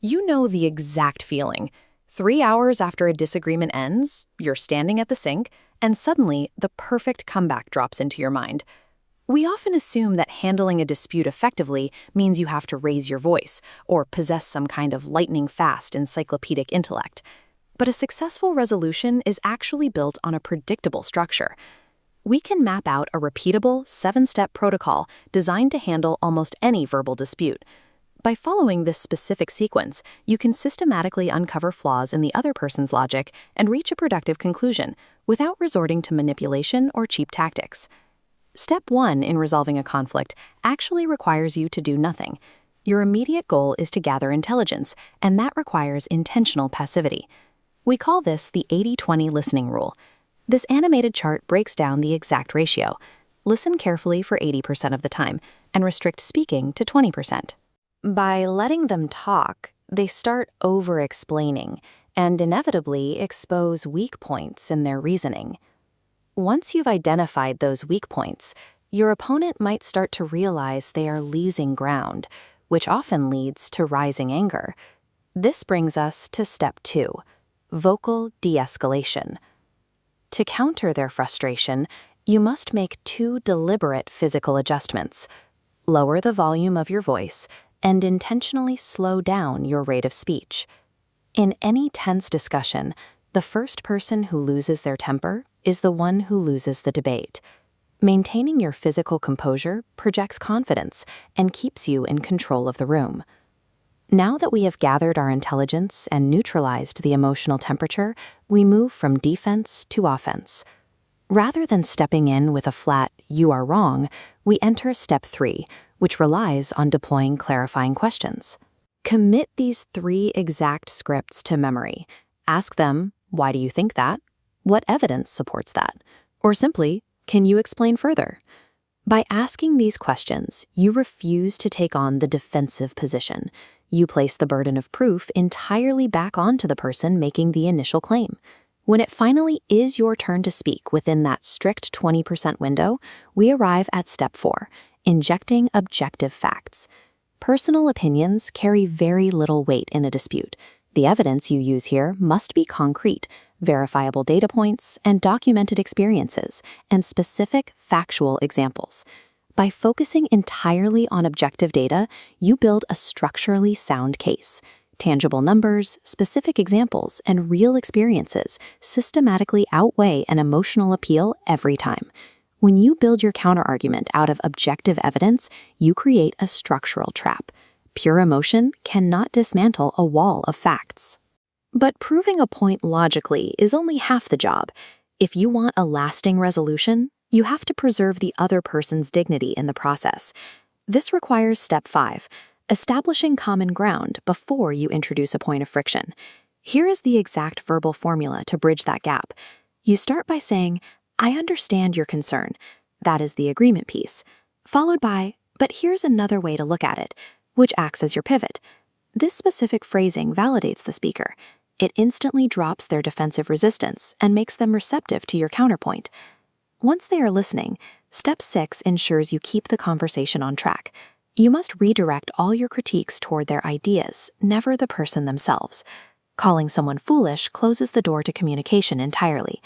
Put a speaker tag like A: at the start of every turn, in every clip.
A: You know the exact feeling. 3 hours after a disagreement ends, you're standing at the sink, and suddenly the perfect comeback drops into your mind. We often assume that handling a dispute effectively means you have to raise your voice or possess some kind of lightning-fast encyclopedic intellect. But a successful resolution is actually built on a predictable structure. We can map out a repeatable 7-step protocol designed to handle almost any verbal dispute. By following this specific sequence, you can systematically uncover flaws in the other person's logic and reach a productive conclusion without resorting to manipulation or cheap tactics. Step 1 in resolving a conflict actually requires you to do nothing. Your immediate goal is to gather intelligence, and that requires intentional passivity. We call this the 80-20 listening rule. This animated chart breaks down the exact ratio. Listen carefully for 80% of the time and restrict speaking to 20%. By letting them talk, they start over-explaining and inevitably expose weak points in their reasoning. Once you've identified those weak points, your opponent might start to realize they are losing ground, which often leads to rising anger. This brings us to step 2, vocal de-escalation. To counter their frustration, you must make 2 deliberate physical adjustments. Lower the volume of your voice and intentionally slow down your rate of speech. In any tense discussion, the first person who loses their temper is the one who loses the debate. Maintaining your physical composure projects confidence and keeps you in control of the room. Now that we have gathered our intelligence and neutralized the emotional temperature, we move from defense to offense. Rather than stepping in with a flat, "you are wrong," we enter step 3, which relies on deploying clarifying questions. Commit these 3 exact scripts to memory. Ask them, "Why do you think that? What evidence supports that?" Or simply, "Can you explain further?" By asking these questions, you refuse to take on the defensive position. You place the burden of proof entirely back onto the person making the initial claim. When it finally is your turn to speak within that strict 20% window, we arrive at step 4, injecting objective facts. Personal opinions carry very little weight in a dispute. The evidence you use here must be concrete, verifiable data points, and documented experiences, and specific factual examples. By focusing entirely on objective data, you build a structurally sound case. Tangible numbers, specific examples, and real experiences systematically outweigh an emotional appeal every time. When you build your counterargument out of objective evidence, you create a structural trap. Pure emotion cannot dismantle a wall of facts. But proving a point logically is only half the job. If you want a lasting resolution, you have to preserve the other person's dignity in the process. This requires step 5, establishing common ground before you introduce a point of friction. Here is the exact verbal formula to bridge that gap. You start by saying, "I understand your concern." That is the agreement piece. Followed by, "But here's another way to look at it," which acts as your pivot. This specific phrasing validates the speaker. It instantly drops their defensive resistance and makes them receptive to your counterpoint. Once they are listening, step 6 ensures you keep the conversation on track. You must redirect all your critiques toward their ideas, never the person themselves. Calling someone foolish closes the door to communication entirely.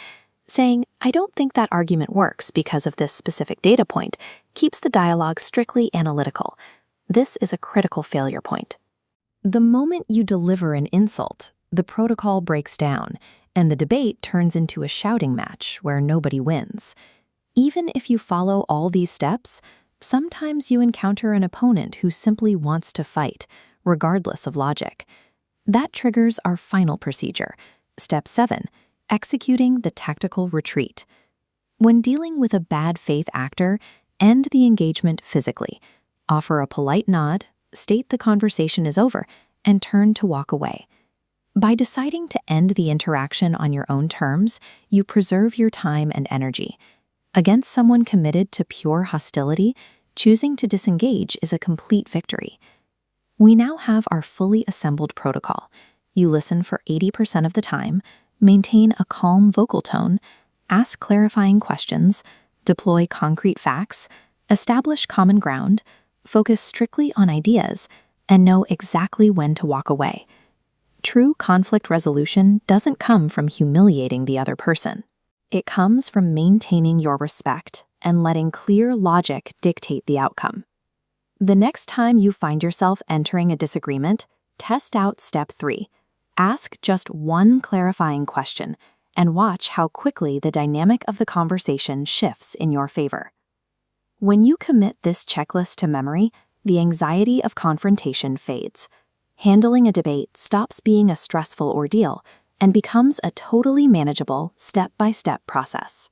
A: Saying, "I don't think that argument works because of this specific data point," keeps the dialogue strictly analytical. This is a critical failure point. The moment you deliver an insult, the protocol breaks down, and the debate turns into a shouting match where nobody wins. Even if you follow all these steps, sometimes you encounter an opponent who simply wants to fight, regardless of logic. That triggers our final procedure, step 7, executing the tactical retreat. When dealing with a bad faith actor, end the engagement physically. Offer a polite nod, state the conversation is over, and turn to walk away. By deciding to end the interaction on your own terms, you preserve your time and energy. Against someone committed to pure hostility, choosing to disengage is a complete victory. We now have our fully assembled protocol. You listen for 80% of the time, maintain a calm vocal tone, ask clarifying questions, deploy concrete facts, establish common ground, focus strictly on ideas, and know exactly when to walk away. True conflict resolution doesn't come from humiliating the other person. It comes from maintaining your respect and letting clear logic dictate the outcome. The next time you find yourself entering a disagreement, test out step 3. Ask just one clarifying question and watch how quickly the dynamic of the conversation shifts in your favor. When you commit this checklist to memory, the anxiety of confrontation fades. Handling a debate stops being a stressful ordeal and becomes a totally manageable, step-by-step process.